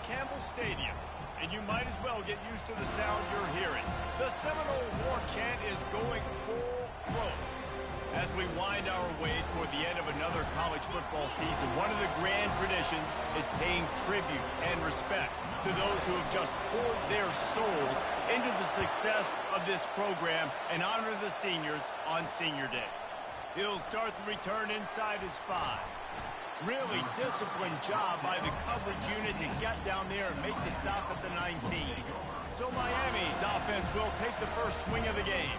Campbell Stadium, and you might as well get used to the sound you're hearing. The Seminole War chant is going full throat. As we wind our way toward the end of another college football season, one of the grand traditions is paying tribute and respect to those who have just poured their souls into the success of this program and honor the seniors on Senior Day. He'll start the return inside his 5. Really disciplined job by the coverage unit to get down there and make the stop at the 19. So Miami's offense will take the first swing of the game.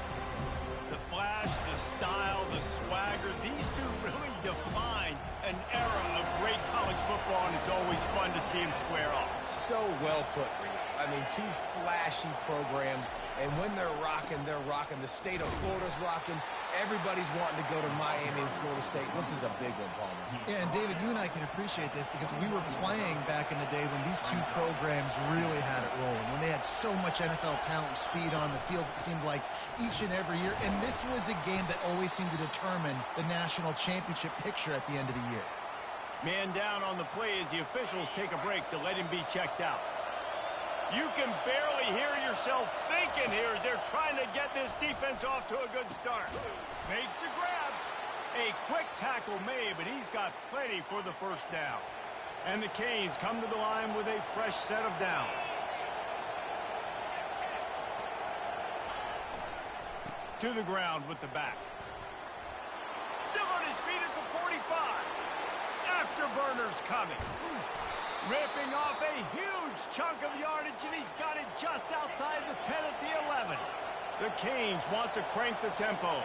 The flash, the style, the swagger, these two really define an era of great college football, and it's always fun to see them square off. So well put, Reese. I mean, two flashy programs, and when they're rocking, they're rocking. The state of Florida's rocking. Everybody's wanting to go to Miami and Florida State. This is a big one, Palmer. Yeah, and David, you and I can appreciate this because we were playing back in the day when these two programs really had it rolling, when they had so much NFL talent and speed on the field, it seemed like each and every year. And this was a game that always seemed to determine the national championship picture at the end of the year. Man down on the play as the officials take a break to let him be checked out. You can barely hear yourself thinking here as they're trying to get this defense off to a good start. Makes the grab. A quick tackle made, but he's got plenty for the first down. And the Canes come to the line with a fresh set of downs. To the ground with the back. Still on his feet at the 45. Afterburners coming. Ripping off a huge chunk of yardage, and he's got it just outside the 10 at the 11. The Canes want to crank the tempo.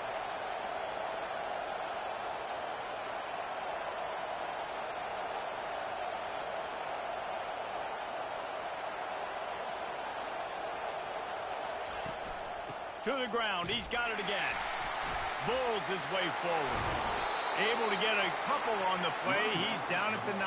To the ground, he's got it again. Bulls his way forward. Able to get a couple on the play, he's down at the 9.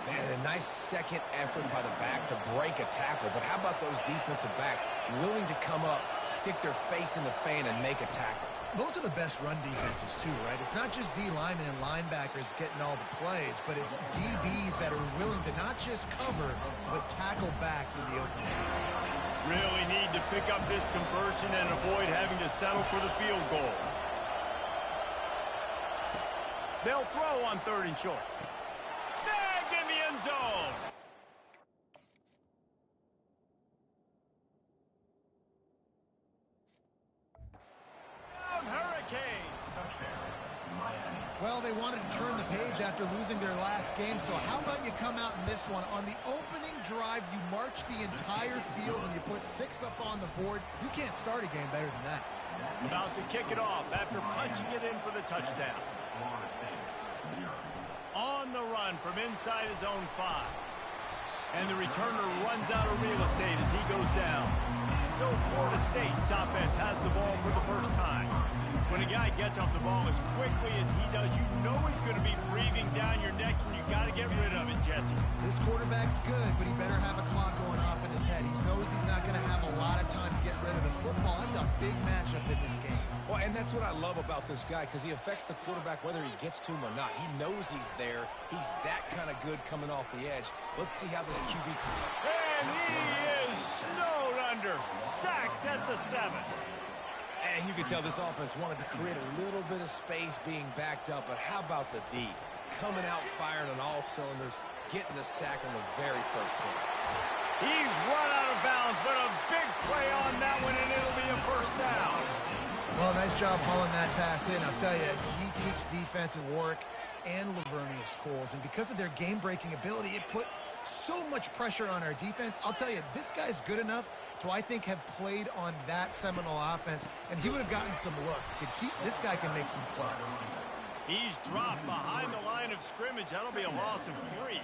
Man, a nice second effort by the back to break a tackle. But how about those defensive backs willing to come up, stick their face in the fan, and make a tackle? Those are the best run defenses, too, right? It's not just D linemen and linebackers getting all the plays, but it's DBs that are willing to not just cover, but tackle backs in the open field. Really need to pick up this conversion and avoid having to settle for the field goal. They'll throw on 3rd and short. Snag in the end zone. Hurricane. Well, they wanted to turn the page after losing their last game, so how about you come out in this one? On the opening drive, you march the entire field and you put 6 up on the board. You can't start a game better than that. About to kick it off after punching it in for the touchdown. On the run from inside his own 5. And the returner runs out of real estate as he goes down. So Florida State's offense has the ball for the first time. When a guy gets off the ball as quickly as he does, you know he's going to be breathing down your neck, and you got to get rid of it, Jesse. This quarterback's good, but he better have a clock going off in his head. He knows he's not going to have a lot of time to get rid of the football. That's a big matchup in this game. Well, and that's what I love about this guy, because he affects the quarterback whether he gets to him or not. He knows he's there. He's that kind of good coming off the edge. Let's see how this QB... And he is snowed under. Sacked at the 7. And you can tell this offense wanted to create a little bit of space being backed up, but how about the D? Coming out firing on all cylinders, getting the sack on the very first play. He's run out of bounds, but a big play on that one, and it'll be a first down. Well, nice job hauling that pass in. I'll tell you, he keeps defenses Warwick and Lavernius Coles, and because of their game-breaking ability, it put so much pressure on our defense. I'll tell you, this guy's good enough to, I think, have played on that Seminole offense, and he would have gotten some looks. This guy can make some plays. He's dropped behind the line of scrimmage. That'll be a loss of 3.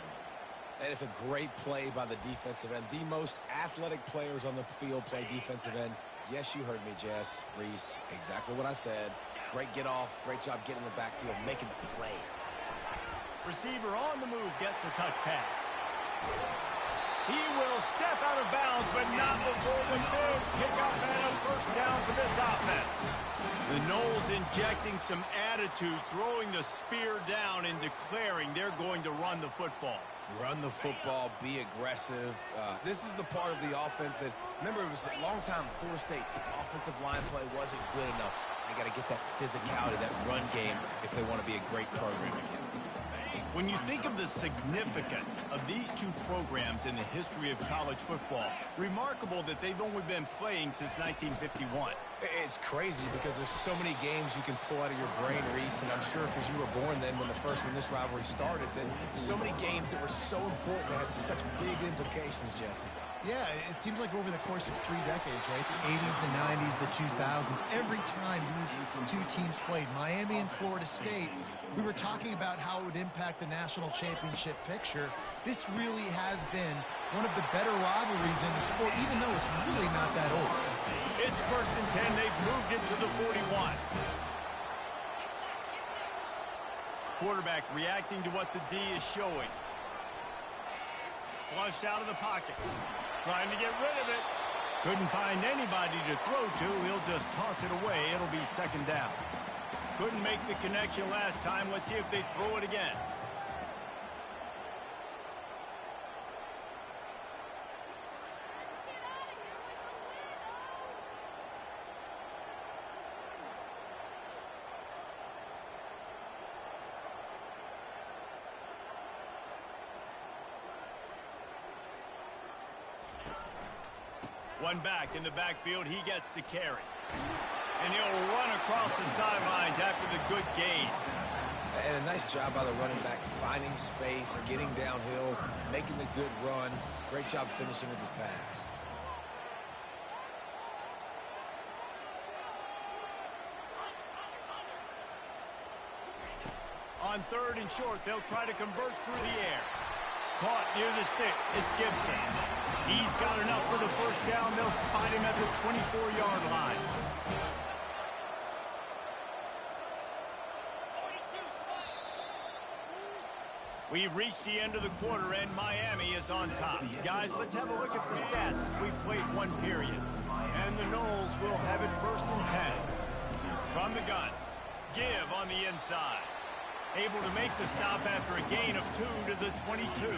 And it's a great play by the defensive end. The most athletic players on the field play defensive end. Yes, you heard me, Jess, Reese. Exactly what I said. Great get off. Great job getting in the backfield, making the play. Receiver on the move gets the touch pass. He will step out of bounds, but not before the big pickup and a first down for this offense. The Noles injecting some attitude, throwing the spear down and declaring they're going to run the football. Run the football, be aggressive. This is the part of the offense that, remember, it was a long time before State. Offensive line play wasn't good enough. They got to get that physicality, that run game, if they want to be a great program again. When you think of the significance of these two programs in the history of college football, remarkable that they've only been playing since 1951. It's crazy because there's so many games you can pull out of your brain, Reese, and I'm sure because you were born then when this rivalry started, that so many games that were so important that had such big implications, Jesse. Yeah, it seems like over the course of 3 decades, right? The 80s, the 90s, the 2000s, every time these two teams played, Miami and Florida State, we were talking about how it would impact the national championship picture. This really has been one of the better rivalries in the sport, even though it's really not that old. It's 1st and 10. They've moved it to the 41. Quarterback reacting to what the D is showing. Flushed out of the pocket. Trying to get rid of it. Couldn't find anybody to throw to. He'll just toss it away. It'll be 2nd down. Couldn't make the connection last time. Let's see if they throw it again. One back in the backfield. He gets the carry. And he'll run across the sidelines after the good gain. And a nice job by the running back, finding space, getting downhill, making the good run. Great job finishing with his pads. On 3rd and short, they'll try to convert through the air. Caught near the sticks. It's Gibson. He's got enough for the first down. They'll spot him at the 24-yard line. We've reached the end of the quarter, and Miami is on top. Guys, let's have a look at the stats as we've played one period. And the Noles will have it 1st and 10. From the gun. Give on the inside. Able to make the stop after a gain of 2 to the 22.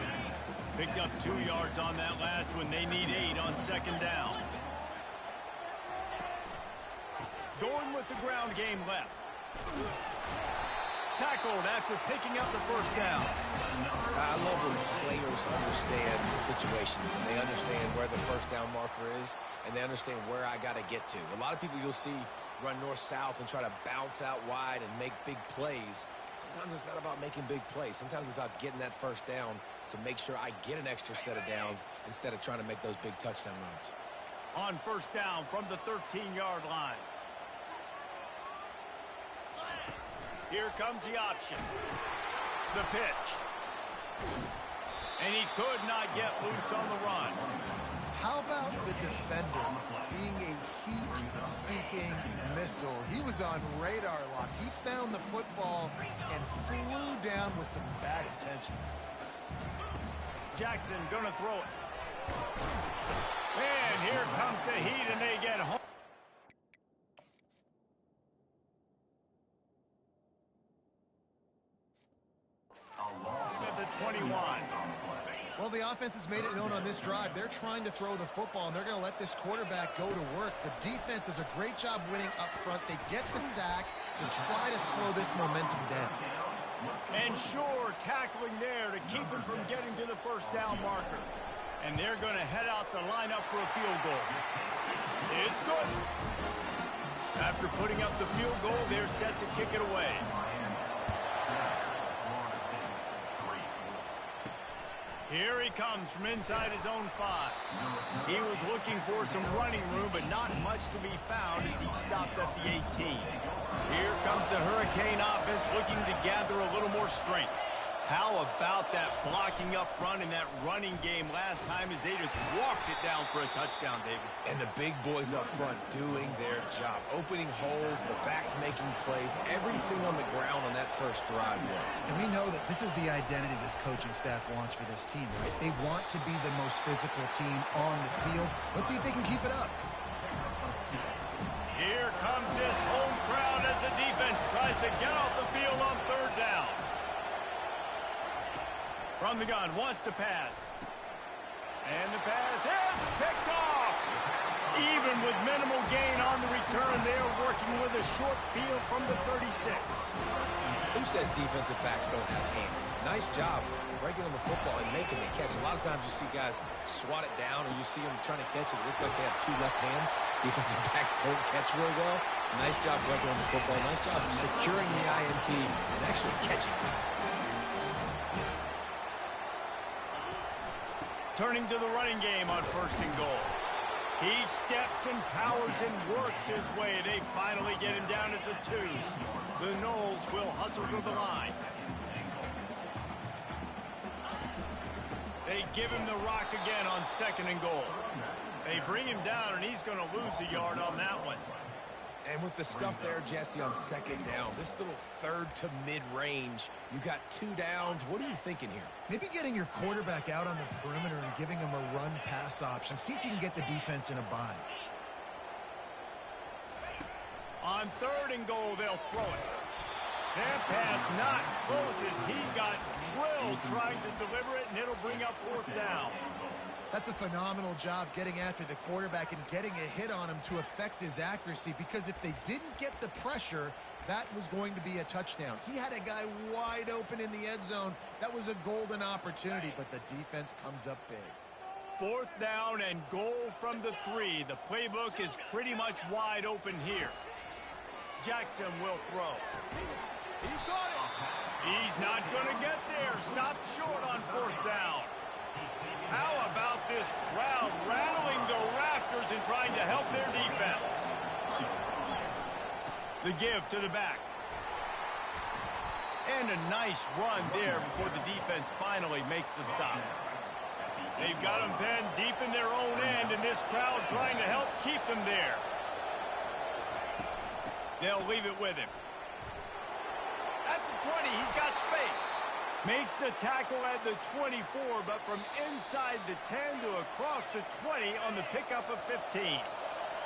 Picked up 2 yards on that last one. They need 8 on 2nd down. Going with the ground game left. Tackled after picking up the first down. I love when players understand the situations and they understand where the first down marker is and they understand where I got to get to. A lot of people you'll see run north-south and try to bounce out wide and make big plays. Sometimes it's not about making big plays. Sometimes it's about getting that first down to make sure I get an extra set of downs instead of trying to make those big touchdown runs. On 1st down from the 13-yard line. Here comes the option. The pitch. And he could not get loose on the run. How about the defender being a heat-seeking missile? He was on radar lock. He found the football and flew down with some bad intentions. Jackson gonna throw it. And here comes the heat, and they get home. At the 21. Well, the offense has made it known on this drive. They're trying to throw the football, and they're going to let this quarterback go to work. The defense does a great job winning up front. They get the sack and try to slow this momentum down. And sure, tackling there to keep him from getting to the first down marker. And they're going to head out to line up for a field goal. It's good. After putting up the field goal, they're set to kick it away. Here he comes from inside his own 5. He was looking for some running room, but not much to be found as he stopped at the 18. Here comes the Hurricane offense looking to gather a little more strength. How about that blocking up front in that running game last time as they just walked it down for a touchdown, David? And the big boys up front doing their job. Opening holes, the backs making plays, everything on the ground on that first drive worked. And we know that this is the identity this coaching staff wants for this team, right? They want to be the most physical team on the field. Let's see if they can keep it up. Here comes this home crowd as the defense tries to get off the field on third down. From the gun, wants to pass. And the pass is picked off. Even with minimal gain on the return, they're working with a short field from the 36. Who says defensive backs don't have hands? Nice job breaking on the football and making the catch. A lot of times you see guys swat it down or you see them trying to catch it. It looks like they have two left hands. Defensive backs don't catch real well. Nice job breaking on the football. Nice job securing the INT and actually catching it. Turning to the running game on first and goal. He steps and powers and works his way. They finally get him down at the 2. The Noles will hustle to the line. They give him the rock again on second and goal. They bring him down, and he's going to lose a yard on that one. And with the stuff there, Jesse, on second down, this little third to mid-range, you got 2 downs. What are you thinking here? Maybe getting your quarterback out on the perimeter and giving him a run-pass option. See if you can get the defense in a bind. On third and goal, they'll throw it. That pass not close as he got drilled trying to deliver it, and it'll bring up fourth down. That's a phenomenal job getting after the quarterback and getting a hit on him to affect his accuracy, because if they didn't get the pressure, that was going to be a touchdown. He had a guy wide open in the end zone. That was a golden opportunity, but the defense comes up big. Fourth down and goal from the 3. The playbook is pretty much wide open here. Jackson will throw. He got it. He's not going to get there. Stopped short on fourth down. How about this crowd rattling the rafters and trying to help their defense? The give to the back. And a nice run there before the defense finally makes the stop. They've got him pinned deep in their own end, and this crowd trying to help keep them there. They'll leave it with him. That's the 20. He's got space. Makes the tackle at the 24, but from inside the 10 to across the 20 on the pickup of 15.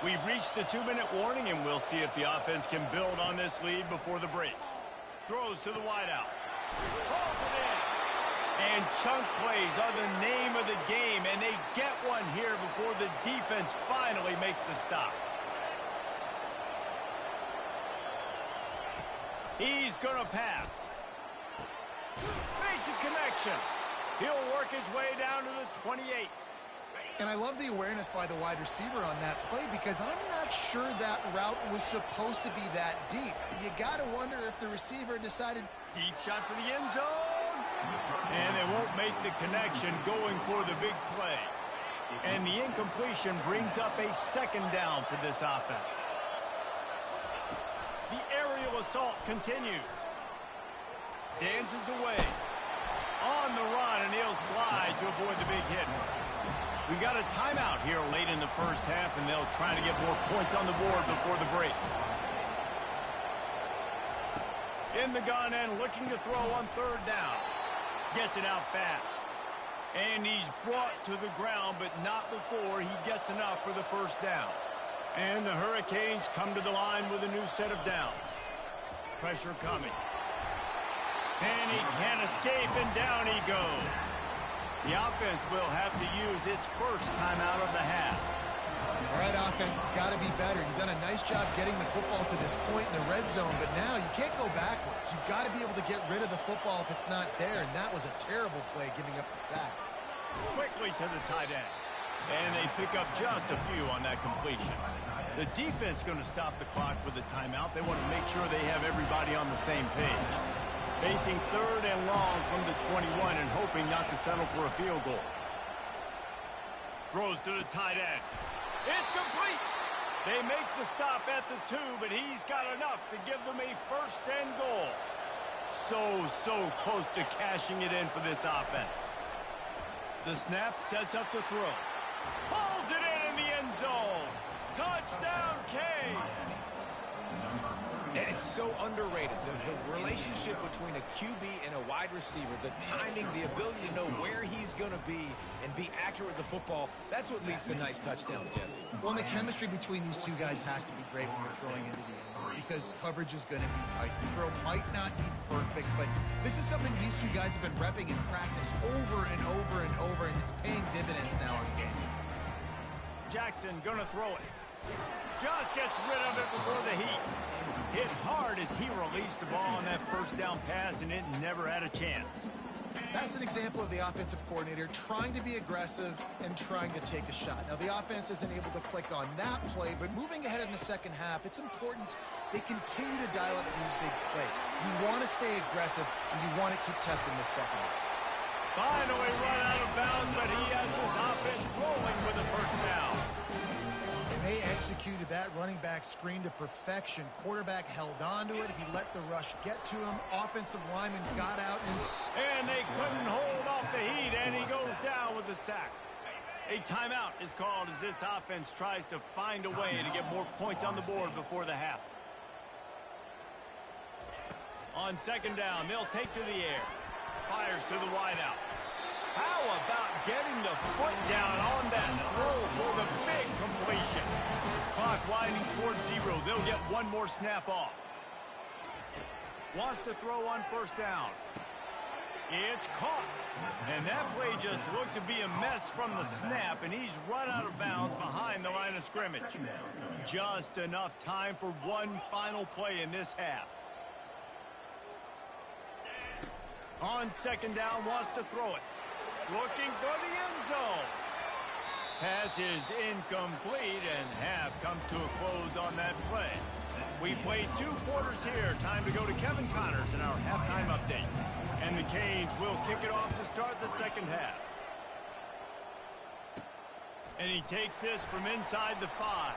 We've reached the 2-minute warning, and we'll see if the offense can build on this lead before the break. Throws to the wideout. Pulls it in. And chunk plays are the name of the game, and they get one here before the defense finally makes the stop. He's going to pass. Makes a connection. He'll work his way down to the 28. And I love the awareness by the wide receiver on that play, because I'm not sure that route was supposed to be that deep. You got to wonder if the receiver decided. Deep shot for the end zone. And they won't make the connection going for the big play. And the incompletion brings up a second down for this offense. The aerial assault continues. Dances away. On the run, and he'll slide to avoid the big hit. We got a timeout here late in the first half, and they'll try to get more points on the board before the break. In the gun and looking to throw on third down. Gets it out fast. And he's brought to the ground, but not before he gets enough for the first down. And the Hurricanes come to the line with a new set of downs. Pressure coming. And he can't escape, and down he goes. The offense will have to use its first timeout of the half. All right, offense has got to be better. You've done a nice job getting the football to this point in the red zone, but now you can't go backwards. You've got to be able to get rid of the football if it's not there, and that was a terrible play, giving up the sack. Quickly to the tight end. And they pick up just a few on that completion. The defense going to stop the clock with a timeout. They want to make sure they have everybody on the same page. Facing third and long from the 21 and hoping not to settle for a field goal. Throws to the tight end. It's complete. They make the stop at the 2, but he's got enough to give them a first and goal. So close to cashing it in for this offense. The snap sets up the throw. Pulls it in the end zone. Touchdown, Canes. And it's so underrated. The relationship between a QB and a wide receiver, the timing, the ability to know where he's going to be and be accurate with the football, that's what leads to nice touchdowns, Jesse. Well, and the chemistry between these two guys has to be great when you're throwing into the end zone because coverage is going to be tight. The throw might not be perfect, but this is something these two guys have been repping in practice over and over and over, and it's paying dividends now in the game. Jackson gonna throw it. Just gets rid of it before the heat. Hit hard as he released the ball on that first down pass, and it never had a chance. That's an example of the offensive coordinator trying to be aggressive and trying to take a shot. Now, the offense isn't able to click on that play, but moving ahead in the second half, it's important they continue to dial up these big plays. You want to stay aggressive, and you want to keep testing this second half. Finally run out of bounds, but he has his offense rolling with a first down. They executed that running back screen to perfection. Quarterback held on to it. He let the rush get to him. Offensive lineman got out. And they couldn't hold off the heat, and he goes down with the sack. A timeout is called as this offense tries to find a way to get more points on the board before the half. On second down, they'll take to the air. Fires to the wideout. How about getting the foot down on that throw for the big completion? Clock winding towards 0. They'll get one more snap off. Wants to throw on first down. It's caught. And that play just looked to be a mess from the snap, and he's run out of bounds behind the line of scrimmage. Just enough time for one final play in this half. On second down, wants to throw it. Looking for the end zone. Pass is incomplete, and half comes to a close on that play. We played 2 quarters here. Time to go to Kevin Connors in our halftime update. And the Canes will kick it off to start the second half. And he takes this from inside the 5.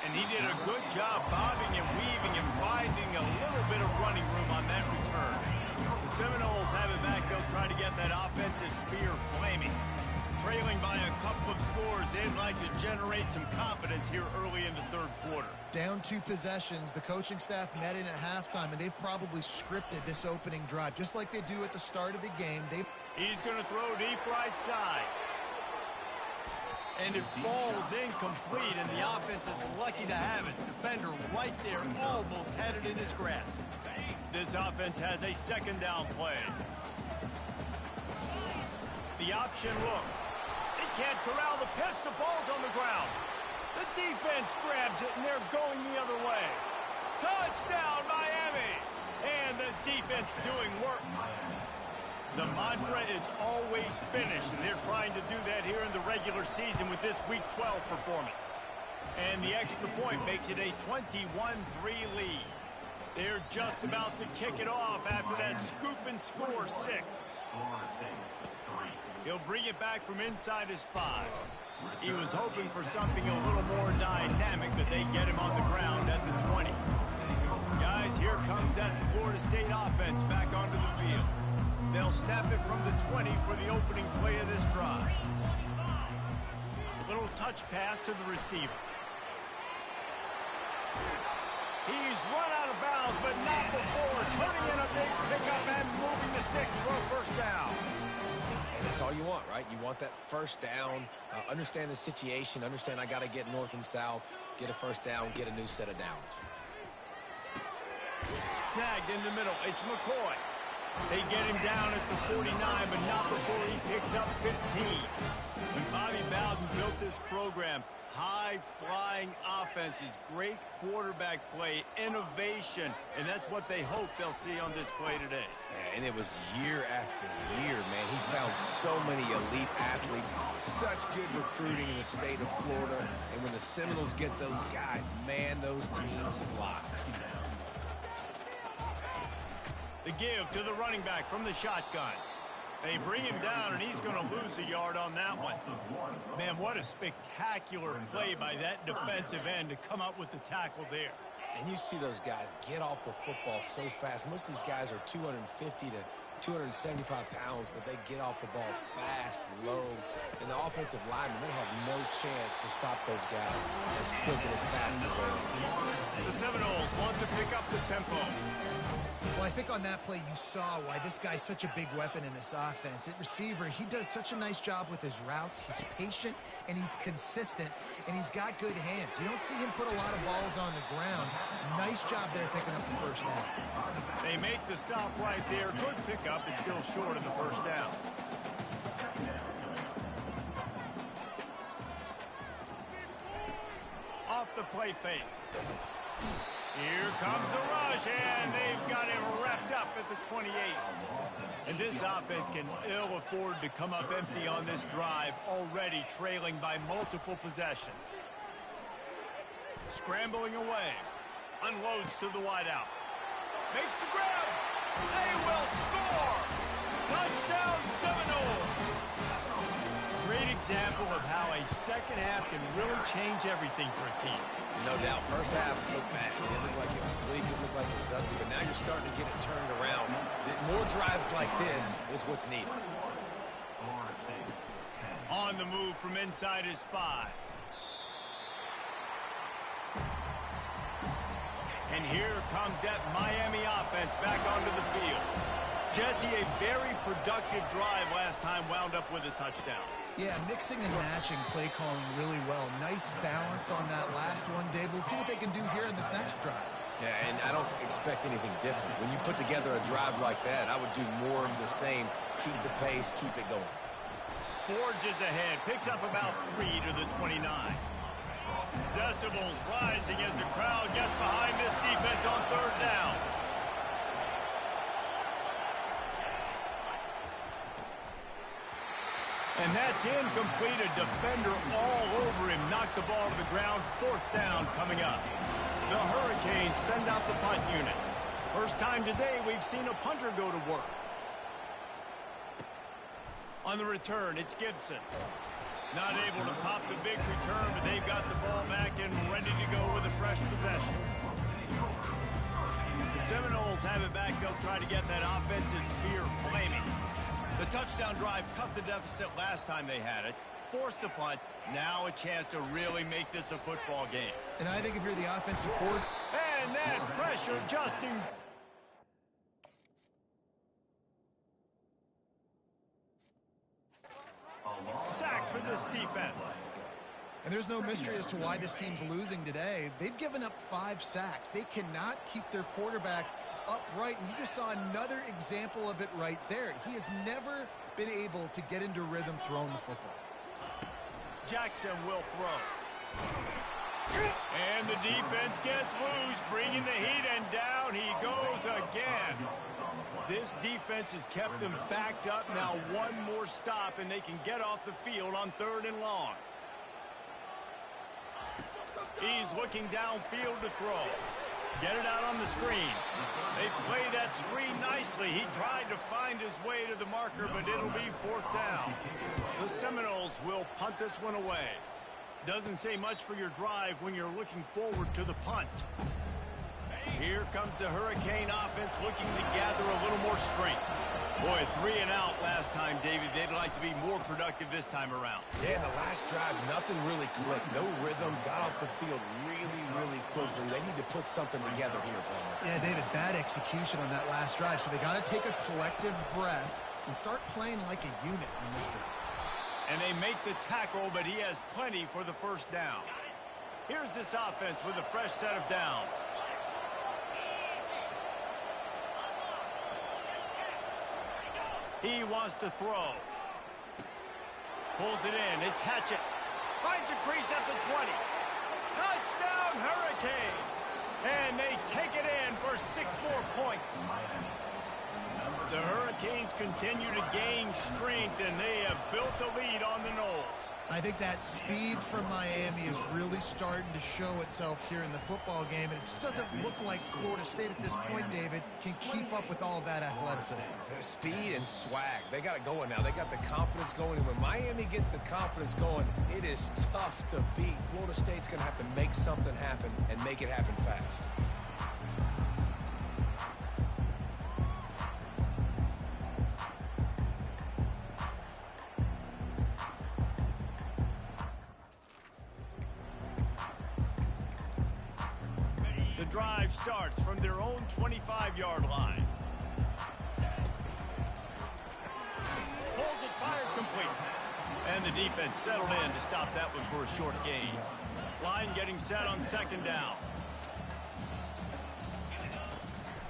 And he did a good job bobbing and weaving and finding a little bit of running room on that return. The Seminoles have it back. They'll try to get that offensive spear flaming. Trailing by a couple of scores, they'd like to generate some confidence here early in the third quarter. Down 2 possessions, the coaching staff met in at halftime, and they've probably scripted this opening drive, just like they do at the start of the game. He's going to throw deep right side. And it falls incomplete, and the offense is lucky to have it. Defender right there, almost had it in his grasp. This offense has a second down play. The option look. They can't corral the pitch. The ball's on the ground. The defense grabs it, and they're going the other way. Touchdown, Miami! And the defense doing work. The mantra is always finish, and they're trying to do that here in the regular season with this Week 12 performance. And the extra point makes it a 21-3 lead. They're just about to kick it off after that scoop and score 6. He'll bring it back from inside his 5. He was hoping for something a little more dynamic, but they get him on the ground at the 20. Guys, here comes that Florida State offense back onto the field. They'll snap it from the 20 for the opening play of this drive. Little touch pass to the receiver. He's run out of bounds, but not before turning in a big pickup and moving the sticks for a first down. And that's all you want, right? You want that first down, understand the situation, understand I got to get north and south, get a first down, get a new set of downs. Snagged in the middle. It's McCoy. They get him down at the 49, but not before he picks up 15. When Bobby Bowden built this program, high-flying offenses, great quarterback play, innovation, and that's what they hope they'll see on this play today. Yeah, and it was year after year, man. He found so many elite athletes, such good recruiting in the state of Florida, and when the Seminoles get those guys, man, those teams fly. The give to the running back from the shotgun. They bring him down, and he's going to lose a yard on that one. Man, what a spectacular play by that defensive end to come up with the tackle there. and you see those guys get off the football so fast. Most of these guys are 250 to 275 pounds, but they get off the ball fast, low. And the offensive linemen, they have no chance to stop those guys as quick and as fast as they are. The Seminoles want to pick up the tempo. Well, I think on that play you saw why this guy's such a big weapon in this offense. At receiver, he does such a nice job with his routes. He's patient, and he's consistent, and he's got good hands. You don't see him put a lot of balls on the ground. Nice job there picking up the first down. They make the stop right there. Good pickup. It's still short of the first down. Off the play fake. Here comes the rush, and they've got him wrapped up at the 28. And this offense can ill afford to come up empty on this drive, already trailing by multiple possessions. Scrambling away. Unloads to the wideout. Makes the grab. They will score. Touchdown Seminoles. Great example of how a second half can really change everything for a team. No doubt. First half looked bad. It looked like it was bleak. It looked like it was ugly. But now you're starting to get it turned around. More drives like this is what's needed. On the move from inside his 5. And here comes that Miami offense back onto the field. Jesse, a very productive drive last time, wound up with a touchdown. Yeah, mixing and matching play calling really well. Nice balance on that last one, Dave. Let's see what they can do here in this next drive. Yeah, and I don't expect anything different. When you put together a drive like that, I would do more of the same. Keep the pace, keep it going. Forges ahead, picks up about 3 to the 29. Decibels rising as the crowd gets behind this defense on third down. And that's incomplete. A defender all over him. Knocked the ball to the ground. Fourth down coming up. The Hurricanes send out the punt unit. First time today we've seen a punter go to work. On the return, it's Gibson. Not able to pop the big return, but they've got the ball back and ready to go with a fresh possession. The Seminoles have it back. They'll try to get that offensive spear flaming. The touchdown drive cut the deficit last time they had it. Forced the punt. Now a chance to really make this a football game. And I think if you're the offensive coordinator... And that pressure just sack for this defense. And there's no mystery as to why this team's losing today. They've given up 5 sacks. They cannot keep their quarterback upright, and you just saw another example of it right there. He has never been able to get into rhythm throwing the football. Jackson will throw. And the defense gets loose, bringing the heat, and down he goes again. This defense has kept them backed up. Now one more stop, and they can get off the field on 3rd and long. He's looking downfield to throw. Get it out on the screen. They play that screen nicely. He tried to find his way to the marker, but it'll be 4th down. The Seminoles will punt this one away. Doesn't say much for your drive when you're looking forward to the punt. Here comes the Hurricane offense looking to gather a little more strength. Boy, 3 and out last time, David. They'd like to be more productive this time around. Yeah, in the last drive, nothing really clicked. No rhythm. Got off the field really quickly. They need to put something together here, Palmer. Yeah, David, bad execution on that last drive. So they got to take a collective breath and start playing like a unit on this drive. And they make the tackle, but he has plenty for the first down. Here's this offense with a fresh set of downs. He wants to throw. Pulls it in. It's Hatchett. Finds a crease at the 20. Touchdown, Hurricane. And they take it in for 6 more points. The Hurricanes continue to gain strength, and they have built a lead on the Noles. I think that speed from Miami is really starting to show itself here in the football game, and it doesn't look like Florida State at this point, David, can keep up with all of that athleticism. Speed and swag. They got it going now. They got the confidence going, and when Miami gets the confidence going, it is tough to beat. Florida State's going to have to make something happen and make it happen fast. The drive starts from their own 25-yard line. Pulls it, fired, complete. And the defense settled in to stop that one for a short gain. Line getting set on second down.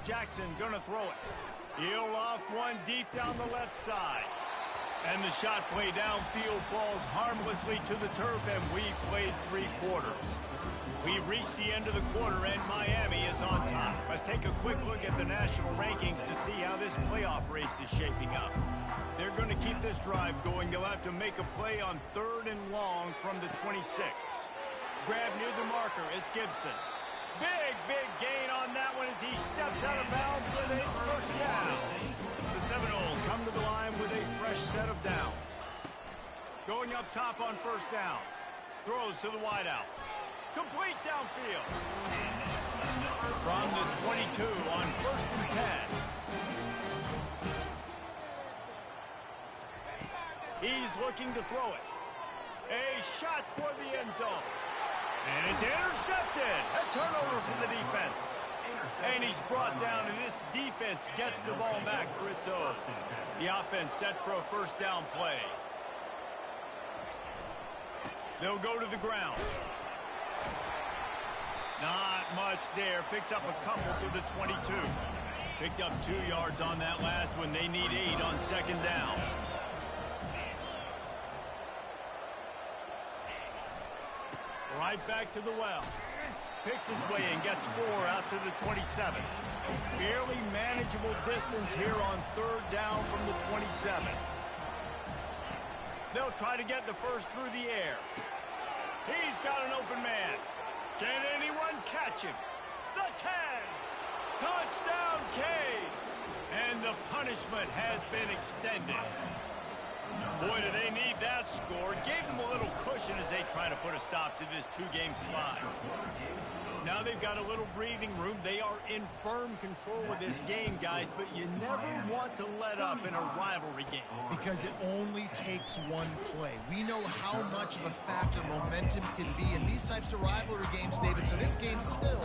Jackson gonna throw it. He'll loft one deep down the left side. And the shot play downfield falls harmlessly to the turf, and we've played 3 quarters. We've reached the end of the quarter, and Miami is on top. Let's take a quick look at the national rankings to see how this playoff race is shaping up. They're going to keep this drive going. They'll have to make a play on 3rd and long from the 26. Grab near the marker. It's Gibson. Big gain on that one as he steps out of bounds with a first down. The Seminoles come to the line with a fresh set of downs. Going up top on first down. Throws to the wideout. Complete downfield. From the 22 on 1st and 10. He's looking to throw it. A shot toward the end zone. And it's intercepted. A turnover from the defense. And he's brought down, and this defense gets the ball back for its own. The offense set for a first down play. They'll go to the ground. Not much there. Picks up a couple to the 22. Picked up 2 yards on that last one. They need 8 on second down. Right back to the well. Picks his way and gets 4 out to the 27. Fairly manageable distance here on 3rd down from the 27. They'll try to get the first through the air. He's got an open man. Can anyone catch him? The 10. Touchdown, Canes. And the punishment has been extended. Boy, do they need that score. Gave them a little cushion as they try to put a stop to this 2-game slide. Now they've got a little breathing room. They are in firm control of this game, guys, but you never want to let up in a rivalry game. Because it only takes one play. We know how much of a factor momentum can be in these types of rivalry games, David, so this game's still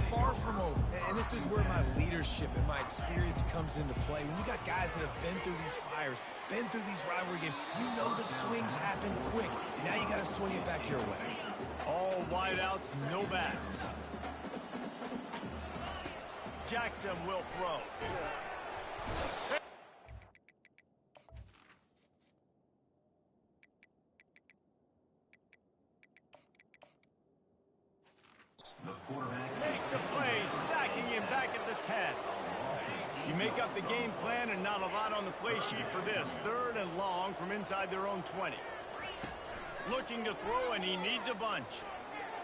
far from over. And this is where my leadership and my experience comes into play. When you got guys that have been through these fires, been through these rivalry games, you know the swings happen quick. Now you got to swing it back your way. All wideouts, no backs. Jackson will throw. Makes a play, sacking him back at the 10. You make up the game plan and not a lot on the play sheet for this. 3rd and long from inside their own 20. Looking to throw, and he needs a bunch.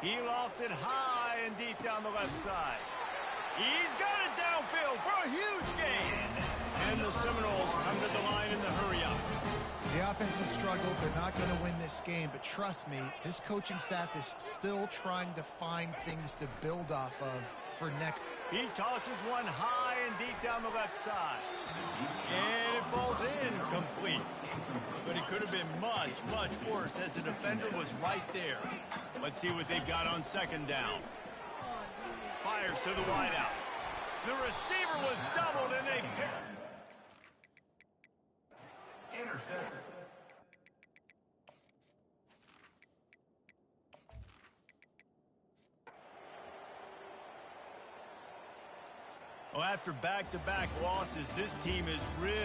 He lofts it high and deep down the left side. He's got it downfield for a huge gain. And the Seminoles come to the line in the hurry-up. The offense has struggled. They're not going to win this game, but trust me, this coaching staff is still trying to find things to build off of for next. He tosses one high and deep down the left side. And it falls in complete. But it could have been much worse as the defender was right there. Let's see what they've got on second down. Fires to the wideout. The receiver was doubled and they picked. Intercepted. Well, after back-to-back losses, this team is really